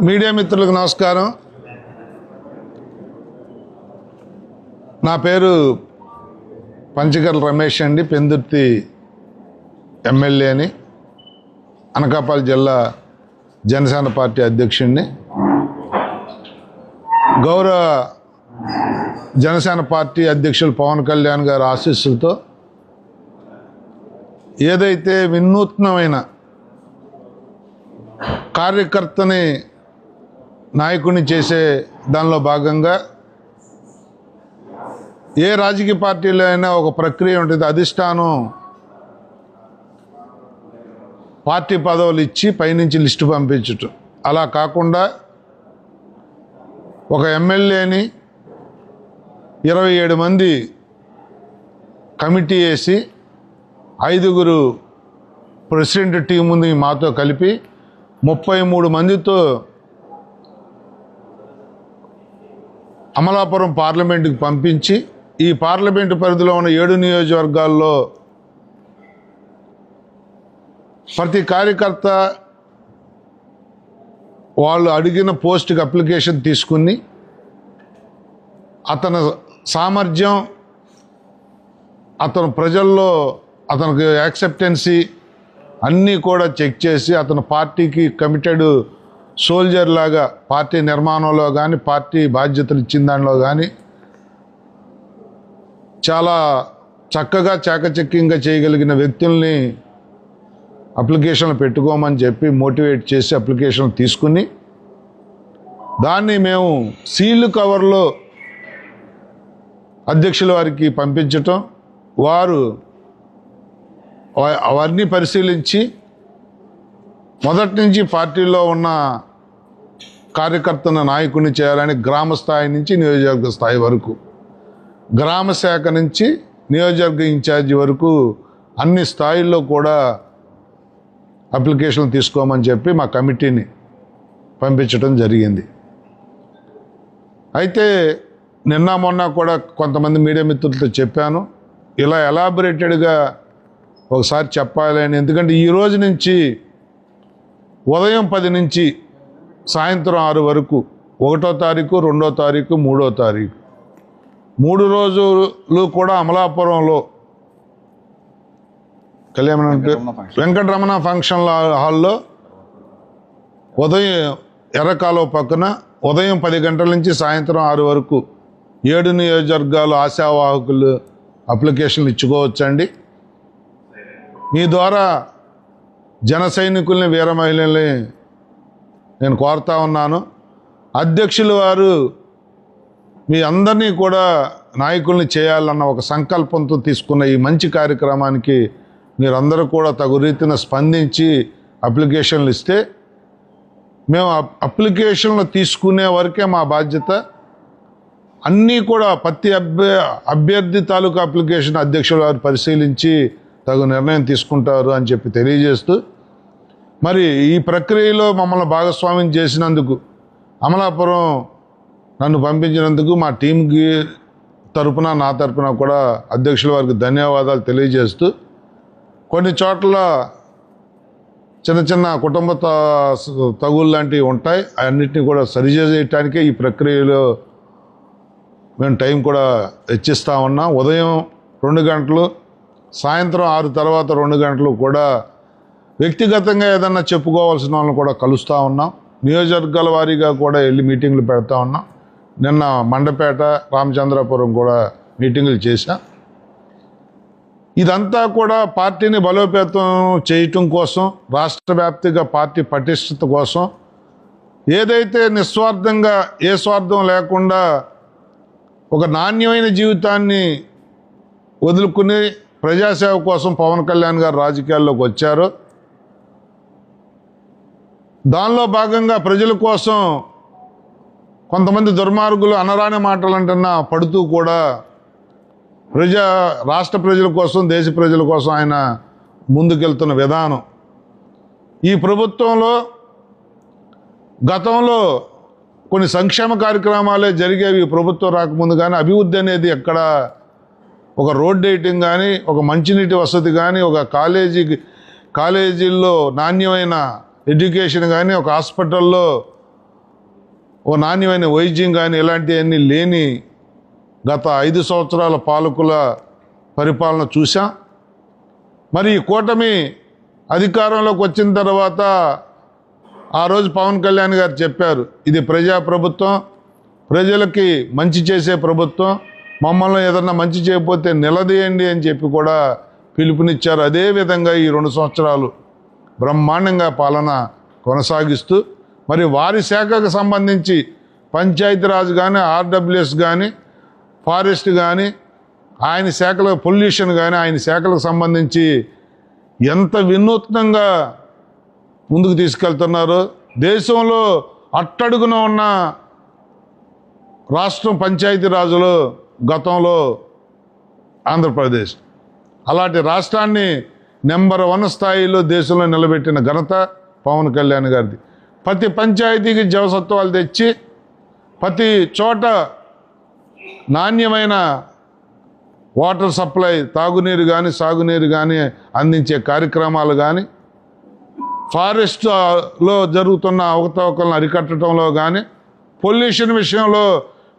Media మిత్రులకు నమస్కారం. నా పేరు పంచకర్ల రమేష్ అండి. పెందుర్తి ఎమ్మెల్యేని, అనకాపల్లి జిల్లా జనసేన పార్టీ అధ్యక్షుడిని. గౌరవ జనసేన పార్టీ అధ్యక్షులు పవన్ కళ్యాణ్ గారి ఆశీస్సులతో ఏదైతే వినూత్నమైన కార్యకర్తని నాయకుడిని చేసే దానిలో భాగంగా ఏ రాజకీయ పార్టీలో అయినా ఒక ప్రక్రియ ఉంటుంది. అధిష్టానం పార్టీ పదవులు ఇచ్చి పైనుంచి లిస్టు పంపించటం. అలా కాకుండా ఒక ఎమ్మెల్యేని 27 మంది కమిటీ వేసి 5గురు ప్రెసిడెంట్ టీముని మాతో కలిపి 33 మందితో అమలాపురం పార్లమెంటుకి పంపించి ఈ పార్లమెంటు పరిధిలో ఉన్న 7 నియోజకవర్గాల్లో ప్రతి కార్యకర్త వాళ్ళు అడిగిన పోస్ట్కి అప్లికేషన్ తీసుకుని అతని సామర్థ్యం, అతను ప్రజల్లో అతనికి యాక్సెప్టెన్సీ అన్నీ కూడా చెక్ చేసి అతను పార్టీకి కమిటెడ్ సోల్జర్ లాగా పార్టీ నిర్మాణంలో కానీ పార్టీ బాధ్యతలు ఇచ్చిన దానిలో కానీ చాలా చక్కగా చాకచక్యంగా చేయగలిగిన వ్యక్తుల్ని అప్లికేషన్లు పెట్టుకోమని చెప్పి మోటివేట్ చేసి అప్లికేషన్లు తీసుకుని దాన్ని మేము సీల్డ్ కవర్లో అధ్యక్షుల వారికి పంపించటం, వారు అవన్నీ పరిశీలించి మొదటి నుంచి పార్టీలో ఉన్న కార్యకర్తను నాయకుడిని చేయాలని గ్రామ స్థాయి నుంచి నియోజకవర్గ స్థాయి వరకు, గ్రామ శాఖ నుంచి నియోజకవర్గ ఇన్ఛార్జి వరకు అన్ని స్థాయిల్లో కూడా అప్లికేషన్లు తీసుకోమని చెప్పి మా కమిటీని పంపించడం జరిగింది. అయితే నిన్న మొన్న కూడా కొంతమంది మీడియా మిత్రులతో చెప్పాను, ఇలా ఎలాబొరేటెడ్గా ఒకసారి చెప్పాలి అని. ఎందుకంటే ఈ రోజు నుంచి ఉదయం 10 నుంచి సాయంత్రం 6 వరకు 1వ తారీఖు, 2వ తారీఖు, 3వ తారీఖు 3 రోజులు కూడా అమలాపురంలో వెంకటరమణ ఫంక్షన్ హాల్లో ఉదయం ఎర్రకాలువ పక్కన ఉదయం 10 గంటల నుంచి సాయంత్రం 6 వరకు 7 నియోజకవర్గాలు ఆశావాహకులు అప్లికేషన్లు ఇచ్చుకోవచ్చండి. మీ ద్వారా జన సైనికుల్ని, వీర మహిళల్ని నేను కోరుతా ఉన్నాను. అధ్యక్షుల వారు మీ అందరినీ కూడా నాయకుల్ని చేయాలన్న ఒక సంకల్పంతో తీసుకున్న ఈ మంచి కార్యక్రమానికి మీరందరూ కూడా తగు రీతిన స్పందించి అప్లికేషన్లు ఇస్తే మేము అప్లికేషన్లు తీసుకునే వరకే మా బాధ్యత. అన్నీ కూడా ప్రతి అభ్యర్థి తాలూకా అప్లికేషన్ అధ్యక్షుల వారు పరిశీలించి తగు నిర్ణయం తీసుకుంటారు అని చెప్పి తెలియజేస్తూ, మరి ఈ ప్రక్రియలో మమ్మల్ని భాగస్వామ్యం చేసినందుకు, అమలాపురం నన్ను పంపించినందుకు మా టీంకి తరపున, నా తరపున కూడా అధ్యక్షుల వారికి ధన్యవాదాలు తెలియజేస్తూ, కొన్ని చోట్ల చిన్న చిన్న కుటుంబ తగులు లాంటివి ఉంటాయి, అన్నిటిని కూడా సరిచేయటానికే ఈ ప్రక్రియలో మేము టైం కూడా వెచ్చిస్తూ ఉన్నాం. ఉదయం 2 గంటలు, సాయంత్రం 6 తర్వాత 2 గంటలు కూడా వ్యక్తిగతంగా ఏదన్నా చెప్పుకోవాల్సిన వాళ్ళని కూడా కలుస్తూ ఉన్నాం. నియోజకవర్గాల వారీగా కూడా వెళ్ళి మీటింగ్లు పెడతా ఉన్నాం. నిన్న మండపేట, రామచంద్రాపురం కూడా మీటింగులు చేశాం. ఇదంతా కూడా పార్టీని బలోపేతం చేయటం కోసం, రాష్ట్ర వ్యాప్తంగా పార్టీ పటిష్టత కోసం, ఏదైతే నిస్వార్థంగా ఏ స్వార్థం లేకుండా ఒక నాణ్యమైన జీవితాన్ని వదులుకుని ప్రజాసేవ కోసం పవన్ కళ్యాణ్ గారు రాజకీయాల్లోకి వచ్చారు. దానిలో భాగంగా ప్రజల కోసం కొంతమంది దుర్మార్గులు అనరాని మాటలు అంటున్నా పడుతూ కూడా రాష్ట్ర ప్రజల కోసం, దేశ ప్రజల కోసం ఆయన ముందుకెళ్తున్న విధానం, ఈ ప్రభుత్వంలో గతంలో కొన్ని సంక్షేమ కార్యక్రమాలే జరిగేవి ప్రభుత్వం రాకముందు, కానీ అభివృద్ధి అనేది ఎక్కడ, ఒక రోడ్ వేయటం కానీ, ఒక మంచినీటి వసతి కానీ, ఒక కాలేజీల్లో నాణ్యమైన ఎడ్యుకేషన్ కానీ ఒక హాస్పిటల్లో ఓ నాణ్యమైన వైద్యం కానీ ఇలాంటివన్నీ లేని గత 5 సంవత్సరాల పాలకుల పరిపాలన చూసాం. మరి ఈ కూటమి అధికారంలోకి వచ్చిన తర్వాత ఆ రోజు పవన్ కళ్యాణ్ గారు చెప్పారు, ఇది ప్రజాప్రభుత్వం, ప్రజలకి మంచి చేసే ప్రభుత్వం, మమ్మల్ని ఏదన్నా మంచి చేయకపోతే నిలదీయండి అని చెప్పి కూడా పిలుపునిచ్చారు. అదేవిధంగా ఈ 2 సంవత్సరాలు బ్రహ్మాండంగా పాలన కొనసాగిస్తూ మరి వారి శాఖకు సంబంధించి పంచాయతీరాజ్ కానీ, ఆర్డబ్ల్యూఎస్ కానీ, ఫారెస్ట్ కానీ, ఆయన శాఖలో పొల్యూషన్ కానీ, ఆయన శాఖలకు సంబంధించి ఎంత వినూత్నంగా ముందుకు తీసుకెళ్తున్నారు. దేశంలో అట్టడుగున ఉన్న రాష్ట్రం పంచాయతీరాజులో గతంలో ఆంధ్రప్రదేశ్, అలాంటి రాష్ట్రాన్ని నెంబర్ 1 స్థాయిలో దేశంలో నిలబెట్టిన ఘనత పవన్ కళ్యాణ్ గారిది. ప్రతి పంచాయతీకి జవసత్వాలు తెచ్చి ప్రతి చోట నాణ్యమైన వాటర్ సప్లై, తాగునీరు కానీ, సాగునీరు కానీ అందించే కార్యక్రమాలు కానీ, ఫారెస్ట్లో జరుగుతున్న అవకతవకలను అరికట్టడంలో కానీ, పొల్యూషన్ విషయంలో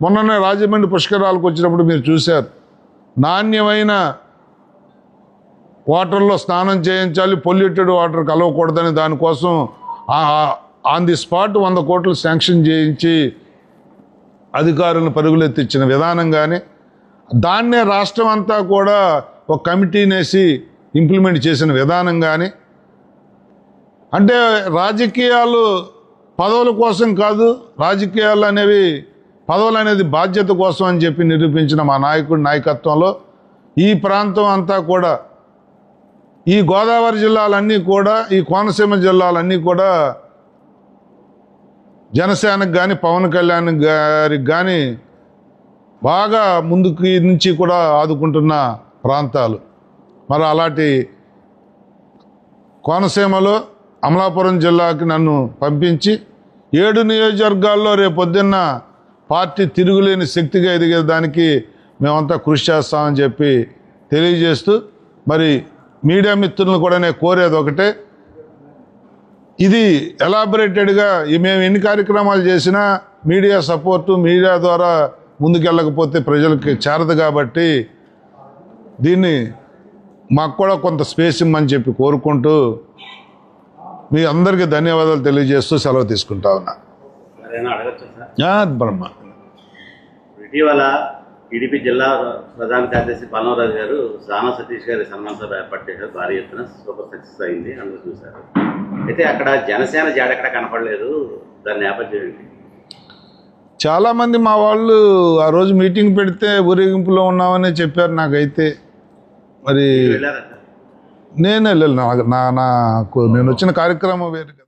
మొన్ననే రాజమండ్రి పుష్కరాలకు వచ్చినప్పుడు మీరు చూశారు, నాణ్యమైన వాటర్లో స్నానం చేయించాలి, పొల్యూటెడ్ వాటర్ కలవకూడదని దానికోసం ఆన్ ది స్పాట్ 100 కోట్లు శాంక్షన్ చేయించి అధికారులను పరుగులెత్తించిన విధానం కానీ, దాన్నే రాష్ట్రం అంతా కూడా ఒక కమిటీనేసి ఇంప్లిమెంట్ చేసిన విధానం కానీ, అంటే రాజకీయాలు పదవుల కోసం కాదు, రాజకీయాలు అనేవి పదవులు అనేది బాధ్యత కోసం అని చెప్పి నిరూపించిన మా నాయకుడి నాయకత్వంలో ఈ ప్రాంతం అంతా కూడా, ఈ గోదావరి జిల్లాలన్నీ కూడా, ఈ కోనసీమ జిల్లాలన్నీ కూడా జనసేనకు కానీ, పవన్ కళ్యాణ్ గారికి కానీ బాగా ముందుకు నుంచి కూడా ఆదుకుంటున్న ప్రాంతాలు. మరి అలాంటి కోనసీమలో అమలాపురం జిల్లాకి నన్ను పంపించి 7 నియోజకవర్గాల్లో రేపొద్దున్న పార్టీ తిరుగులేని శక్తిగా ఎదిగేదానికి మేమంతా కృషి చేస్తామని చెప్పి తెలియజేస్తూ, మరి మీడియా మిత్రులను కూడా నేను కోరేది ఒకటే, ఇది ఎలాబొరేటెడ్గా మేము ఎన్ని కార్యక్రమాలు చేసినా మీడియా సపోర్టు, మీడియా ద్వారా ముందుకెళ్ళకపోతే ప్రజలకి చేరదు కాబట్టి దీన్ని మాకు కూడా కొంత స్పేస్ ఇమ్మని చెప్పి కోరుకుంటూ మీ అందరికీ ధన్యవాదాలు తెలియజేస్తూ సెలవు తీసుకుంటా ఉన్నా. బ్రహ్మ ఇటీవల టీడీపీ జిల్లా ప్రధాన కార్యదర్శి పాలనరాజు గారు సానా సతీష్ గారి సన్మాన సభ ఏర్పాటు చేశారు. భారీ ఎత్తున సూపర్ సక్సెస్ అయింది, అందరూ చూశారు. అయితే అక్కడ జనసేన జాడెక్కడ కనపడలేదు, దాని నేపథ్యం ఏంటి? చాలామంది మా వాళ్ళు ఆ రోజు మీటింగ్ పెడితే ఊరేగింపులో ఉన్నామని చెప్పారు. నాకైతే మరి వెళ్ళారా? నేను వెళ్ళాను, నాకు నేను వచ్చిన కార్యక్రమం వేరు.